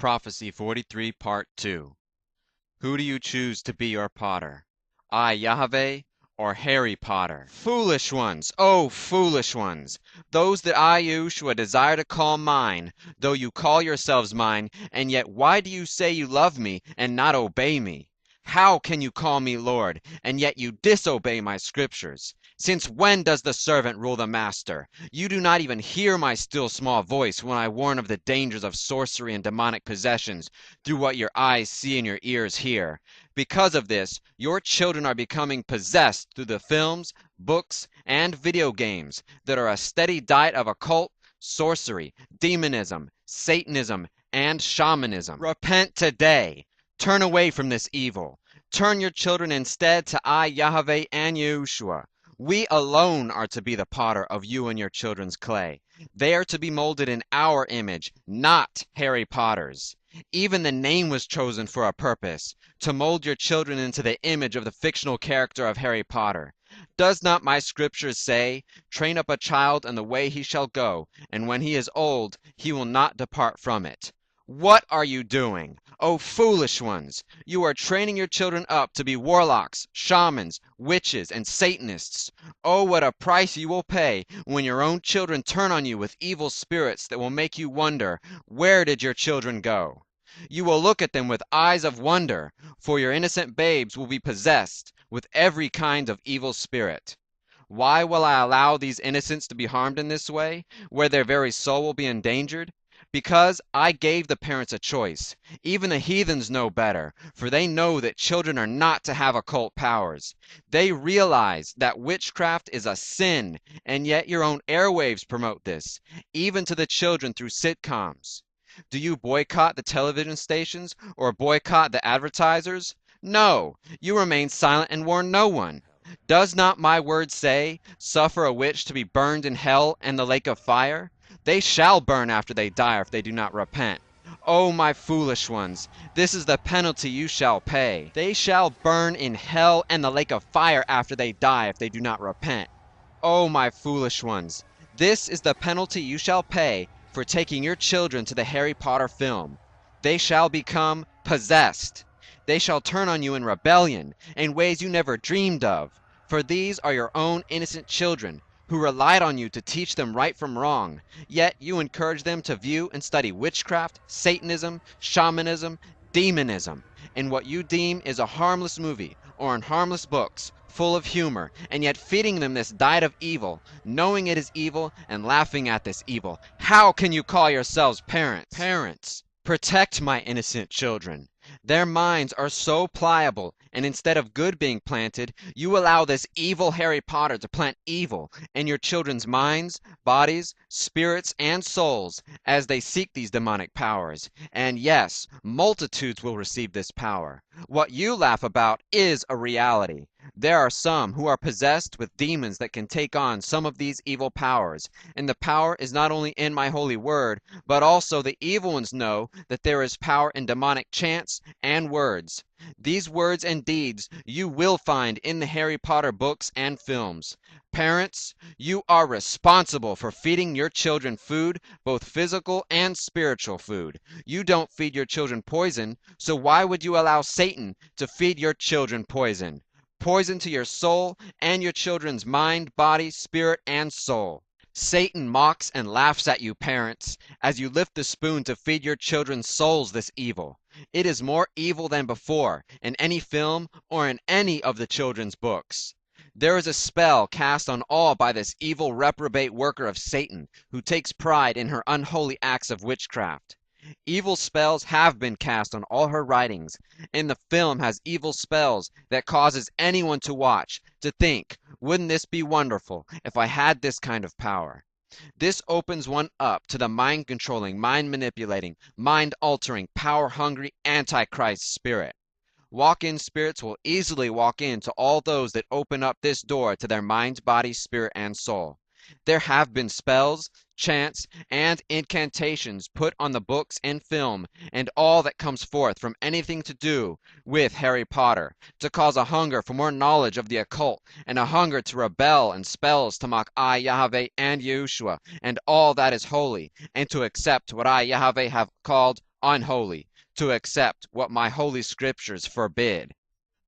Prophecy 43 Part 2. Who do you choose to be your potter? I, Yahweh, or Harry Potter? Foolish ones, oh foolish ones! Those that I, YAHUSHUA, desire to call mine, though you call yourselves mine, and yet why do you say you love me and not obey me? How can you call me Lord, and yet you disobey my scriptures? Since when does the servant rule the master? You do not even hear my still small voice when I warn of the dangers of sorcery and demonic possessions through what your eyes see and your ears hear. Because of this, your children are becoming possessed through the films, books, and video games that are a steady diet of occult, sorcery, demonism, Satanism, and shamanism. Repent today. Turn away from this evil. Turn your children instead to I, Yahweh, and YAHUSHUA. We alone are to be the potter of you and your children's clay. They are to be molded in our image, not Harry Potter's. Even the name was chosen for a purpose, to mold your children into the image of the fictional character of Harry Potter. Does not my scriptures say, train up a child in the way he shall go, and when he is old, he will not depart from it? What are you doing? Oh, foolish ones! You are training your children up to be warlocks, shamans, witches, and Satanists. Oh, what a price you will pay when your own children turn on you with evil spirits that will make you wonder, where did your children go? You will look at them with eyes of wonder, for your innocent babes will be possessed with every kind of evil spirit. Why will I allow these innocents to be harmed in this way, where their very soul will be endangered? Because I gave the parents a choice. Even the heathens know better, for they know that children are not to have occult powers. They realize that witchcraft is a sin, and yet your own airwaves promote this, even to the children through sitcoms. Do you boycott the television stations or boycott the advertisers? No, you remain silent and warn no one. Does not my word say, suffer a witch to be burned in hell and the lake of fire? They shall burn after they die if they do not repent. O my foolish ones, this is the penalty you shall pay. They shall burn in hell and the lake of fire after they die if they do not repent. O my foolish ones, this is the penalty you shall pay for taking your children to the Harry Potter film. They shall become possessed. They shall turn on you in rebellion, in ways you never dreamed of. For these are your own innocent children, who relied on you to teach them right from wrong, yet you encourage them to view and study witchcraft, Satanism, shamanism, demonism, in what you deem is a harmless movie, or in harmless books, full of humor, and yet feeding them this diet of evil, knowing it is evil and laughing at this evil. How can you call yourselves parents? Parents, protect my innocent children. Their minds are so pliable, and instead of good being planted, you allow this evil Harry Potter to plant evil in your children's minds, bodies, spirits, and souls as they seek these demonic powers. And yes, multitudes will receive this power. What you laugh about is a reality. There are some who are possessed with demons that can take on some of these evil powers, and the power is not only in my holy word, but also the evil ones know that there is power in demonic chants and words. These words and deeds you will find in the Harry Potter books and films. Parents, you are responsible for feeding your children food, both physical and spiritual food. You don't feed your children poison, so why would you allow Satan to feed your children poison? Poison to your soul and your children's mind, body, spirit, and soul. Satan mocks and laughs at you, parents, as you lift the spoon to feed your children's souls this evil. It is more evil than before, in any film or in any of the children's books. There is a spell cast on all by this evil reprobate worker of Satan, who takes pride in her unholy acts of witchcraft. Evil spells have been cast on all her writings, and the film has evil spells that causes anyone to watch to think, wouldn't this be wonderful if I had this kind of power? This opens one up to the mind-controlling, mind-manipulating, mind-altering, power-hungry Antichrist spirit. Walk-in spirits will easily walk in to all those that open up this door to their mind, body, spirit, and soul. There have been spells, chants, and incantations put on the books and film, and all that comes forth from anything to do with Harry Potter, to cause a hunger for more knowledge of the occult, and a hunger to rebel, and spells to mock I, Yahweh, and YAHUSHUA, and all that is holy, and to accept what I, Yahweh, have called unholy, to accept what my holy scriptures forbid.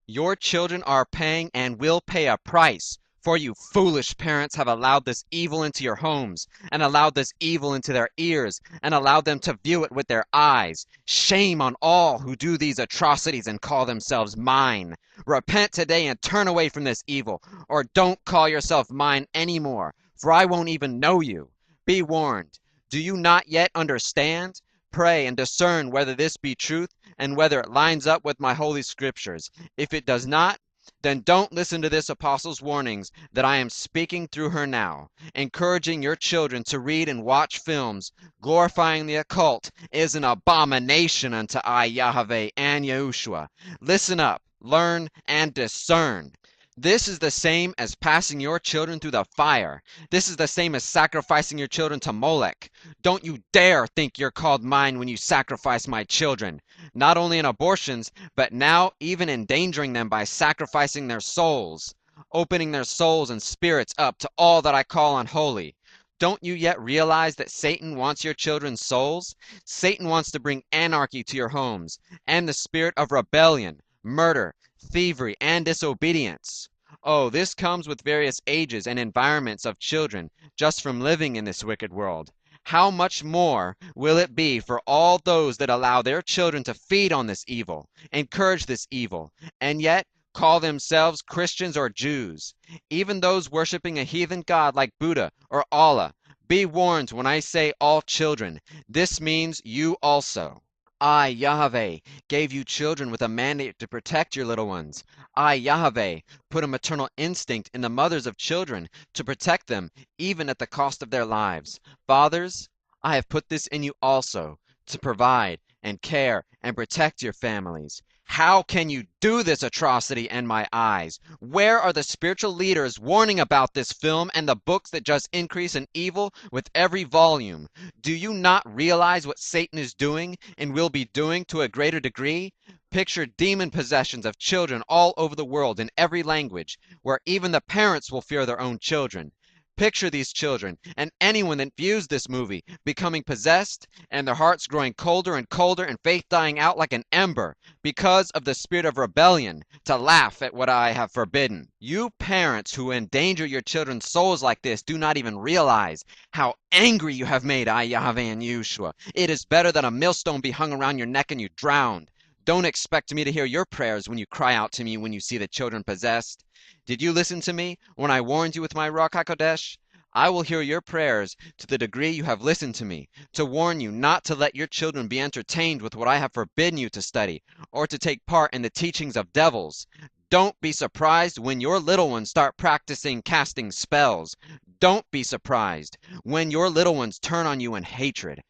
Your children are paying and will pay a price, for you foolish parents have allowed this evil into your homes, and allowed this evil into their ears, and allowed them to view it with their eyes. Shame on all who do these atrocities and call themselves mine. Repent today and turn away from this evil, or don't call yourself mine anymore, for I won't even know you. Be warned. Do you not yet understand? Pray and discern whether this be truth, and whether it lines up with my holy scriptures. If it does not, then don't listen to this apostle's warnings that I am speaking through her now. Encouraging your children to read and watch films glorifying the occult is an abomination unto I, Yahweh and YAHUSHUA. Listen up, learn, and discern. This is the same as passing your children through the fire. This is the same as sacrificing your children to Molech. Don't you dare think you're called mine when you sacrifice my children. Not only in abortions, but now even endangering them by sacrificing their souls, opening their souls and spirits up to all that I call unholy. Don't you yet realize that Satan wants your children's souls? Satan wants to bring anarchy to your homes, and the spirit of rebellion, murder, thievery, and disobedience. Oh, this comes with various ages and environments of children just from living in this wicked world. How much more will it be for all those that allow their children to feed on this evil, encourage this evil, and yet call themselves Christians or Jews? Even those worshiping a heathen god like Buddha or Allah. Be warned when I say all children. This means you also. I, Yahweh, gave you children with a mandate to protect your little ones. I, Yahweh, put a maternal instinct in the mothers of children to protect them, even at the cost of their lives. Fathers, I have put this in you also, to provide and care and protect your families. How can you do this atrocity in my eyes? Where are the spiritual leaders warning about this film and the books that just increase in evil with every volume? Do you not realize what Satan is doing and will be doing to a greater degree? Picture demon possessions of children all over the world in every language, where even the parents will fear their own children. Picture these children and anyone that views this movie becoming possessed and their hearts growing colder and colder and faith dying out like an ember because of the spirit of rebellion to laugh at what I have forbidden. You parents who endanger your children's souls like this do not even realize how angry you have made I, Yahweh and YAHUSHUA. It is better that a millstone be hung around your neck and you drowned. Don't expect me to hear your prayers when you cry out to me when you see the children possessed. Did you listen to me when I warned you with my Ruach HaKodesh? I will hear your prayers to the degree you have listened to me, to warn you not to let your children be entertained with what I have forbidden you to study, or to take part in the teachings of devils. Don't be surprised when your little ones start practicing casting spells. Don't be surprised when your little ones turn on you in hatred.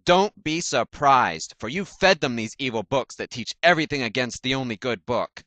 Don't be surprised, for you fed them these evil books that teach everything against the only good book.